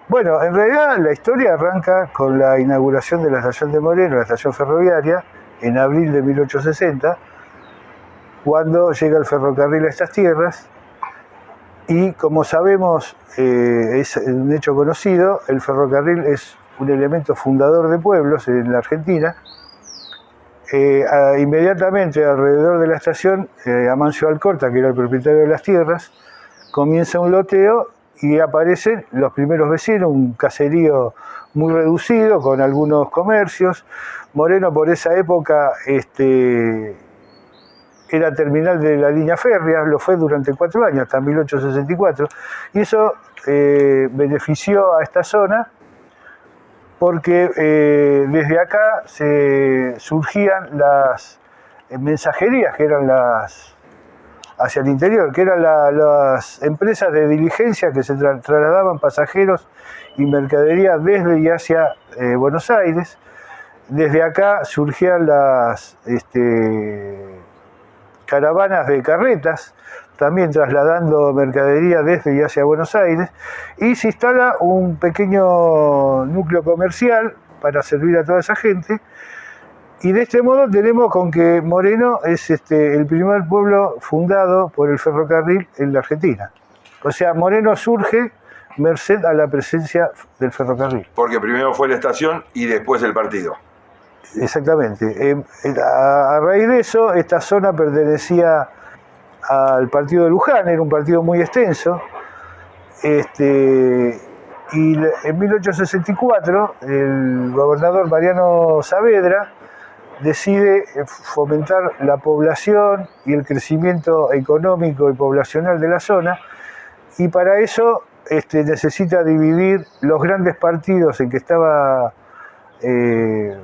Bueno, en realidad la historia arranca con la inauguración de la estación de Moreno, la estación ferroviaria, en abril de 1860, cuando llega el ferrocarril a estas tierras. Y como sabemos, es un hecho conocido, el ferrocarril es un elemento fundador de pueblos en la Argentina. Inmediatamente alrededor de la estación, Amancio Alcorta, que era el propietario de las tierras, comienza un loteo y aparecen los primeros vecinos, un caserío muy reducido con algunos comercios. Moreno por esa época era terminal de la línea férrea, lo fue durante 4 años, hasta 1864, y eso benefició a esta zona porque desde acá surgían las mensajerías, que eran hacia el interior, que eran las empresas de diligencia que se trasladaban pasajeros y mercadería desde y hacia Buenos Aires. Desde acá surgían las caravanas de carretas, también trasladando mercadería desde y hacia Buenos Aires, y se instala un pequeño núcleo comercial para servir a toda esa gente, y de este modo tenemos con que Moreno es el primer pueblo fundado por el ferrocarril en la Argentina. O sea, Moreno surge merced a la presencia del ferrocarril. Porque primero fue la estación y después el partido. Exactamente. A raíz de eso, esta zona pertenecía al partido de Luján, era un partido muy extenso. Y en 1864, el gobernador Mariano Saavedra decide fomentar la población y el crecimiento económico y poblacional de la zona, y para eso necesita dividir los grandes partidos en que estaba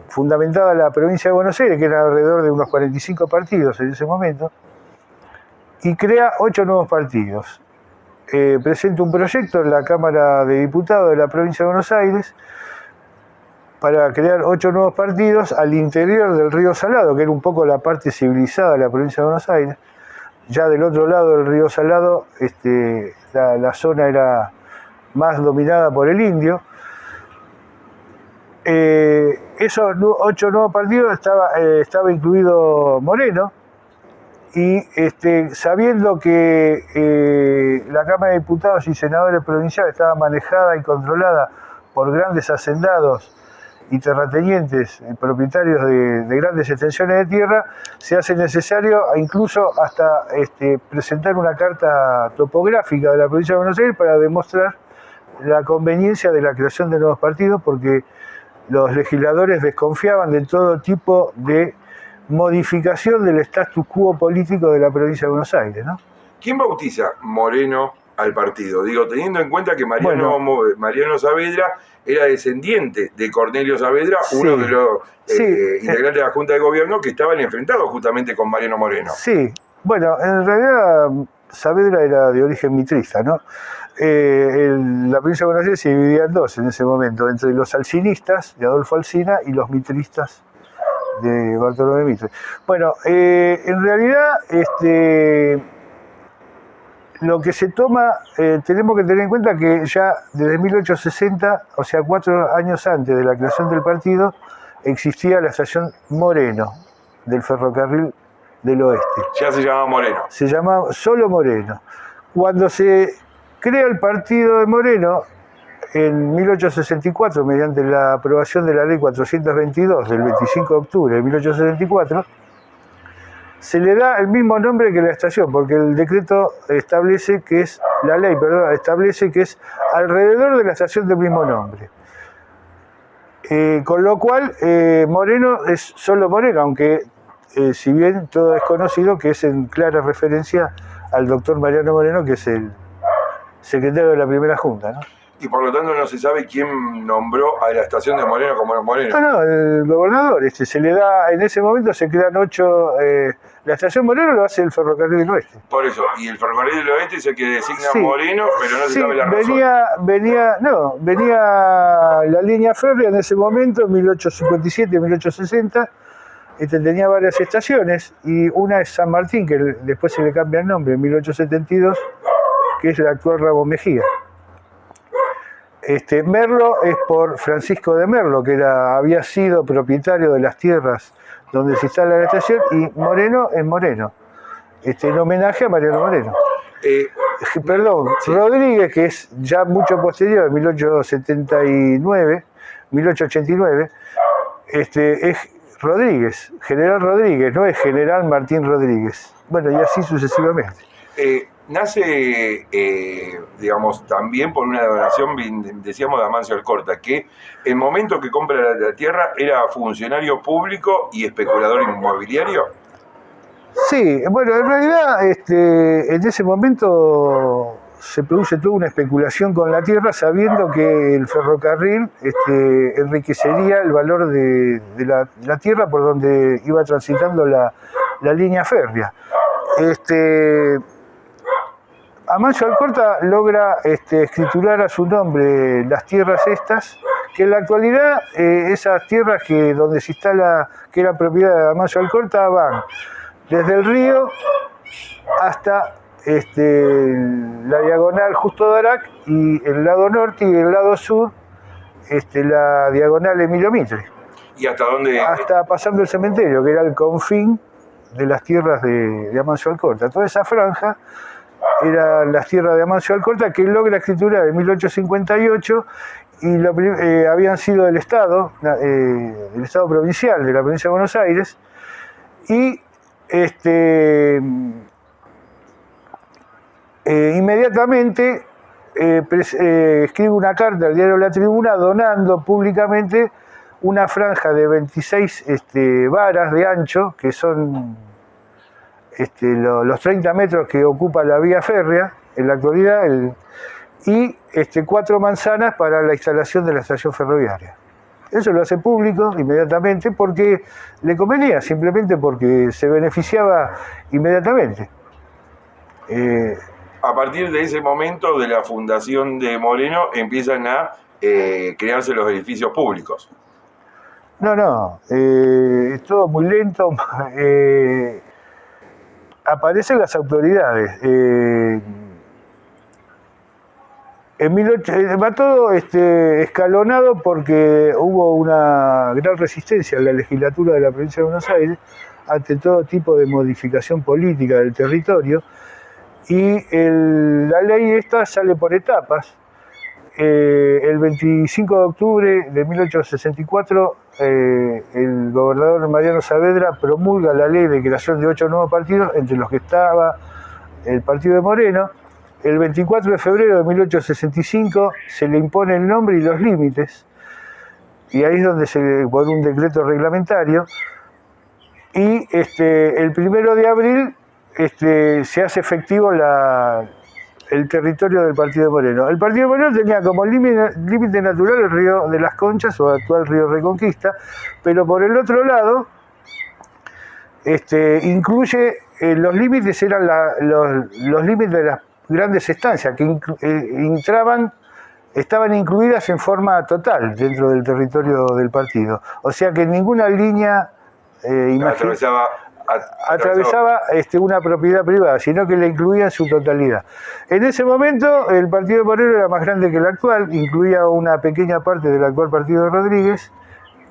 fundamentada la provincia de Buenos Aires, que eran alrededor de unos 45 partidos en ese momento, y crea 8 nuevos partidos. Presenta un proyecto en la Cámara de Diputados de la provincia de Buenos Aires para crear 8 nuevos partidos al interior del río Salado, que era un poco la parte civilizada de la provincia de Buenos Aires. Ya del otro lado del río Salado, la zona era más dominada por el indio. Esos 8 nuevos partidos estaba incluido Moreno, y sabiendo que la Cámara de Diputados y Senadores Provinciales estaba manejada y controlada por grandes hacendados y terratenientes, propietarios de grandes extensiones de tierra, se hace necesario incluso hasta presentar una carta topográfica de la provincia de Buenos Aires para demostrar la conveniencia de la creación de nuevos partidos, porque los legisladores desconfiaban de todo tipo de modificación del status quo político de la provincia de Buenos Aires, ¿no? ¿Quién bautiza Moreno al partido? Digo, teniendo en cuenta que Mariano Saavedra era descendiente de Cornelio Saavedra, sí, uno de los integrantes de la Junta de Gobierno que estaban enfrentados justamente con Mariano Moreno. Sí, bueno, en realidad Saavedra era de origen mitrista, ¿no? La provincia de Buenos Aires se dividía en dos en ese momento, entre los alcinistas de Adolfo Alsina y los mitristas de Bartolomé Mitre. Bueno, en realidad lo que se toma, tenemos que tener en cuenta que ya desde 1860, o sea 4 años antes de la creación del partido, existía la estación Moreno del ferrocarril del oeste. Ya se llamaba Moreno. Se llamaba solo Moreno. Cuando se crea el partido de Moreno, en 1864, mediante la aprobación de la ley 422 del 25 de octubre de 1864, se le da el mismo nombre que la estación, porque el decreto establece que es, la ley, perdón, establece que es alrededor de la estación del mismo nombre. Con lo cual, Moreno es solo Moreno, aunque si bien todo es conocido que es en clara referencia al doctor Mariano Moreno, que es el secretario de la primera junta, ¿no? Y por lo tanto no se sabe quién nombró a la estación de Moreno como Moreno. No, el gobernador, se le da, en ese momento se crean 8, la estación Moreno lo hace el ferrocarril del oeste. Por eso, y el ferrocarril del oeste es el que designa Moreno, pero no se sabe la razón. Venía la línea férrea en ese momento, 1857, 1860, tenía varias estaciones, y una es San Martín, que después se le cambia el nombre, en 1872, que es la actual Ramos Mejía. Merlo es por Francisco de Merlo, que había sido propietario de las tierras donde se instala la estación, y Moreno es Moreno, en homenaje a Mariano Moreno. Perdón, sí. Rodríguez, que es ya mucho posterior, 1889, es Rodríguez, General Rodríguez, no es General Martín Rodríguez. Bueno, y así sucesivamente. Nace, digamos, también por una donación, decíamos, de Amancio Alcorta, que el momento que compra la tierra era funcionario público y especulador inmobiliario. Sí, bueno, en realidad en ese momento se produce toda una especulación con la tierra, sabiendo que el ferrocarril enriquecería el valor de la tierra por donde iba transitando la línea férrea. Amancio Alcorta logra escriturar a su nombre las tierras estas, que en la actualidad esas tierras donde se instala, que era propiedad de Amancio Alcorta, van desde el río hasta la diagonal Justo Darac, y el lado norte y el lado sur la diagonal Emilio Mitre. ¿Y hasta dónde? Hasta pasando el cementerio, que era el confín de las tierras de Amancio Alcorta. Toda esa franja eran las tierras de Amancio Alcorta, que logra escriturar en 1858, y habían sido del Estado provincial de la provincia de Buenos Aires, y inmediatamente escribe una carta al diario La Tribuna donando públicamente una franja de 26 varas de ancho, que son los 30 metros que ocupa la vía férrea en la actualidad, y 4 manzanas para la instalación de la estación ferroviaria. Eso lo hace público inmediatamente porque le convenía, simplemente porque se beneficiaba inmediatamente. A partir de ese momento, de la fundación de Moreno, empiezan a crearse los edificios públicos. No, es todo muy lento. Aparecen las autoridades. Va todo escalonado porque hubo una gran resistencia en la legislatura de la provincia de Buenos Aires ante todo tipo de modificación política del territorio, y la ley esta sale por etapas. El 25 de octubre de 1864 el gobernador Mariano Saavedra promulga la ley de creación de 8 nuevos partidos, entre los que estaba el partido de Moreno. El 24 de febrero de 1865 se le impone el nombre y los límites, y ahí es donde por un decreto reglamentario, y el 1 de abril se hace efectivo el territorio del partido de Moreno. El partido de Moreno tenía como límite natural el río de las Conchas, o actual río Reconquista, pero por el otro lado incluye los límites, eran los límites de las grandes estancias que estaban incluidas en forma total dentro del territorio del partido. O sea que ninguna línea atravesaba una propiedad privada, sino que la incluía en su totalidad. En ese momento el partido de Moreno era más grande que el actual, incluía una pequeña parte del actual partido de Rodríguez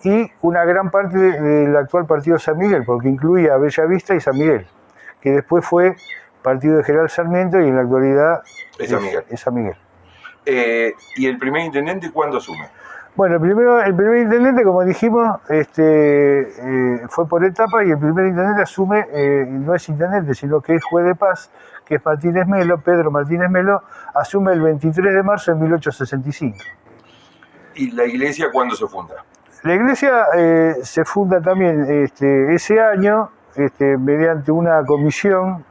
y una gran parte del actual partido de San Miguel, porque incluía Bella Vista y San Miguel, que después fue partido de General Sarmiento y en la actualidad es San Miguel. ¿Y el primer intendente cuándo asume? Bueno, el primer intendente, como dijimos, fue por etapa, y el primer intendente asume, no es intendente, sino que es juez de paz, que es Martínez Melo, Pedro Martínez Melo, asume el 23 de marzo de 1865. ¿Y la iglesia cuándo se funda? La iglesia se funda también ese año mediante una comisión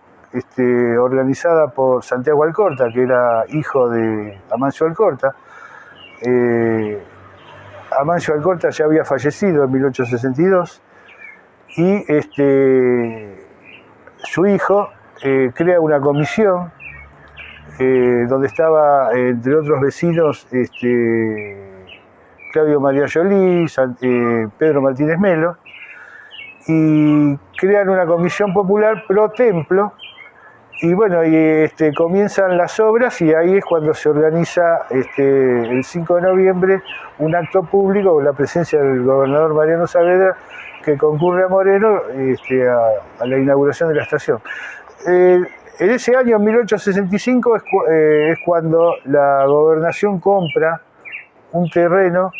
organizada por Santiago Alcorta, que era hijo de Amancio Alcorta. Amancio Alcorta ya había fallecido en 1862, y su hijo crea una comisión donde estaba, entre otros vecinos, Claudio María Jolí, Pedro Martínez Melo, y crean una comisión popular pro templo, Y bueno, comienzan las obras y ahí es cuando se organiza el 5 de noviembre un acto público con la presencia del gobernador Mariano Saavedra, que concurre a Moreno a la inauguración de la estación. En ese año, en 1865, es cuando la gobernación compra un terreno,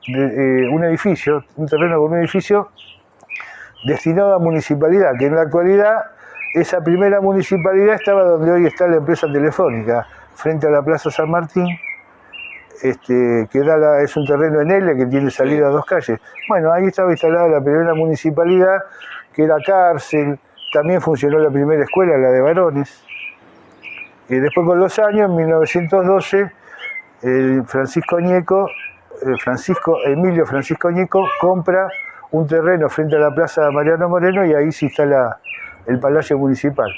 un terreno con un edificio destinado a municipalidad, que en la actualidad esa primera municipalidad estaba donde hoy está la empresa telefónica, frente a la Plaza San Martín, es un terreno en L que tiene salida a 2 calles. Bueno, ahí estaba instalada la primera municipalidad, que era cárcel, también funcionó la primera escuela, la de varones. Y después con los años, en 1912, Emilio Francisco Ñeco compra un terreno frente a la Plaza Mariano Moreno y ahí se instala el Palacio Municipal.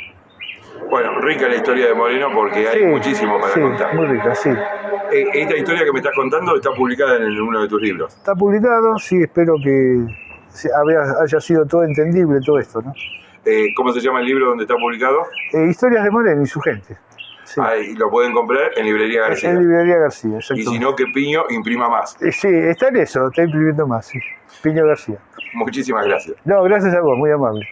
Bueno, rica la historia de Moreno porque hay muchísimo para contar. Muy rica, sí. Esta historia que me estás contando está publicada en uno de tus libros. Está publicado, sí, espero que haya sido todo entendible todo esto, ¿no? ¿Cómo se llama el libro donde está publicado? Historias de Moreno y su gente. Sí. Y lo pueden comprar en Librería García. En Librería García, exacto. Y si no, que Piño imprima más. Sí, está en eso, está imprimiendo más, sí. Piño García. Muchísimas gracias. No, gracias a vos, muy amable.